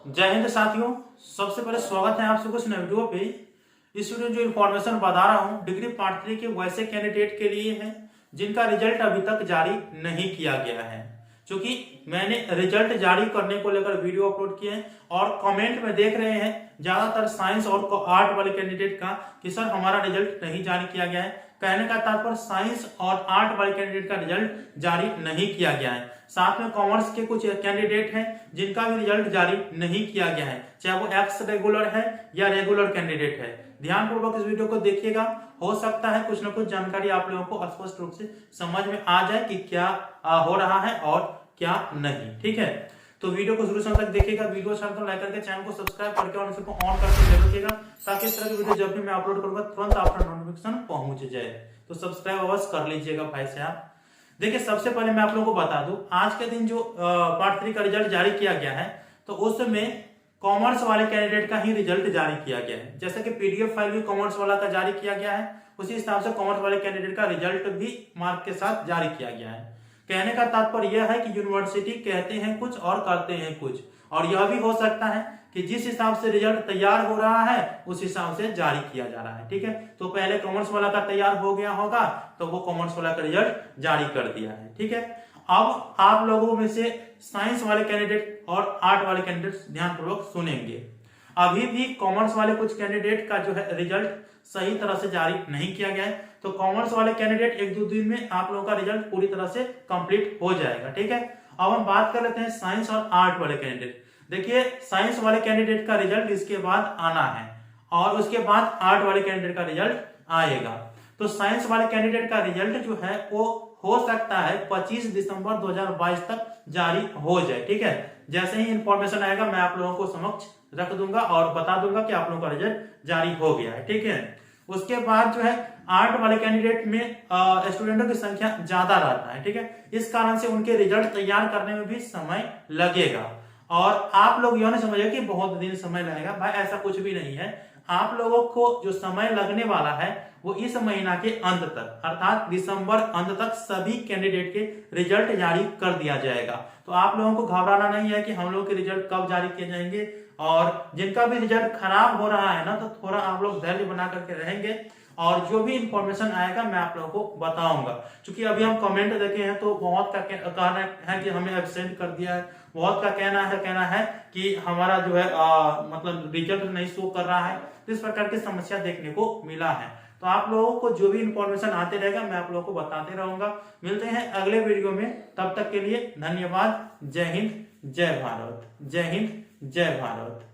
जय हिंद साथियों। सबसे पहले स्वागत है आप सबको इस वीडियो पे। इस वीडियो में जो इन्फॉर्मेशन बता रहा हूँ डिग्री पार्ट 3 के वैसे कैंडिडेट के लिए है जिनका रिजल्ट अभी तक जारी नहीं किया गया है। क्योंकि मैंने रिजल्ट जारी करने को लेकर वीडियो अपलोड किए हैं और कमेंट में देख रहे हैं ज्यादातर साइंस और आर्ट वाले कैंडिडेट का कि सर हमारा रिजल्ट नहीं जारी किया गया है। कहने का तात्पर्य साइंस और आर्ट वाले कैंडिडेट का रिजल्ट जारी नहीं किया गया है। साथ में कॉमर्स के कुछ कैंडिडेट हैं जिनका भी रिजल्ट जारी नहीं किया गया है, चाहे वो एक्स रेगुलर है या रेगुलर कैंडिडेट है। ध्यानपूर्वक इस वीडियो को देखिएगा, हो सकता है कुछ ना कुछ जानकारी आप लोगों को स्पष्ट रूप से समझ में आ जाए कि क्या हो रहा है और क्या नहीं। ठीक है, तो वीडियो को शुरू से तक देखिएगा। वीडियो अच्छा तो लाइक करके चैनल को सब्सक्राइब करके और को ऑन करके रखिएगा ताकि इस तरह की वीडियो जब भी मैं अपलोड करूंगा तुरंत आपका नोटिफिकेशन पहुंच जाए। तो सब्सक्राइब अवश्य कर लीजिएगा भाई साहब। देखिए, सबसे पहले मैं आप लोगों को बता दूं, आज के दिन जो पार्ट 3 का रिजल्ट जारी किया गया है तो उसमें कॉमर्स वाले कैंडिडेट का ही रिजल्ट जारी किया गया है। जैसे कि पीडीएफ फाइल भी कॉमर्स वाला का जारी किया गया है, उसी हिसाब से कॉमर्स वाले कैंडिडेट का रिजल्ट भी मार्क के साथ जारी किया गया है। कहने का तात्पर्य यह है कि यूनिवर्सिटी कहते हैं कुछ और करते हैं कुछ, और यह भी हो सकता है कि जिस हिसाब से रिजल्ट तैयार हो रहा है उस हिसाब से जारी किया जा रहा है। ठीक है, तो पहले कॉमर्स वाला का तैयार हो गया होगा तो वो कॉमर्स वाला का रिजल्ट जारी कर दिया है। ठीक है, अब आप लोगों में से साइंस वाले कैंडिडेट और आर्ट वाले कैंडिडेट ध्यानपूर्वक सुनेंगे। अभी भी कॉमर्स वाले कुछ कैंडिडेट का जो है रिजल्ट सही तरह से जारी नहीं किया गया है, तो कॉमर्स वाले कैंडिडेट एक दो दिन में आप लोगों का रिजल्ट पूरी तरह से कंप्लीट हो जाएगा। ठीक है, अब हम बात कर लेते हैं साइंस और आर्ट वाले कैंडिडेट। देखिए, साइंस वाले कैंडिडेट का रिजल्ट इसके बाद आना है और उसके बाद आर्ट वाले कैंडिडेट का रिजल्ट आएगा। तो साइंस वाले कैंडिडेट का रिजल्ट जो है वो हो सकता है 25 दिसंबर 2022 तक जारी हो जाए। ठीक है, जैसे ही इंफॉर्मेशन आएगा मैं आप लोगों को समक्ष रख दूंगा और बता दूंगा कि आप लोगों का रिजल्ट जारी हो गया है। ठीक है, उसके बाद जो है आर्ट वाले कैंडिडेट में स्टूडेंटों की संख्या ज्यादा रहता है। ठीक है, इस कारण से उनके रिजल्ट तैयार करने में भी समय लगेगा। और आप लोग यह नहीं समझिए कि बहुत दिन समय लगेगा, भाई ऐसा कुछ भी नहीं है। आप लोगों को जो समय लगने वाला है वो इस महीना के अंत तक अर्थात दिसंबर अंत तक सभी कैंडिडेट के रिजल्ट जारी कर दिया जाएगा। तो आप लोगों को घबराना नहीं है कि हम लोग के रिजल्ट कब जारी किए जाएंगे, और जिनका भी रिजल्ट खराब हो रहा है ना तो थोड़ा आप लोग धैर्य बना करके रहेंगे और जो भी इंफॉर्मेशन आएगा मैं आप लोगों को बताऊंगा। क्योंकि अभी हम कमेंट देखे हैं तो बहुत का कहना है कि हमें एब्सेंट कर दिया है, बहुत का कहना है कि हमारा जो है मतलब रिजल्ट नहीं शो कर रहा है। तो इस प्रकार की समस्या देखने को मिला है। तो आप लोगों को जो भी इंफॉर्मेशन आते रहेगा मैं आप लोगों को बताते रहूंगा। मिलते हैं अगले वीडियो में, तब तक के लिए धन्यवाद। जय हिंद जय भारत। जय हिंद जय भारत।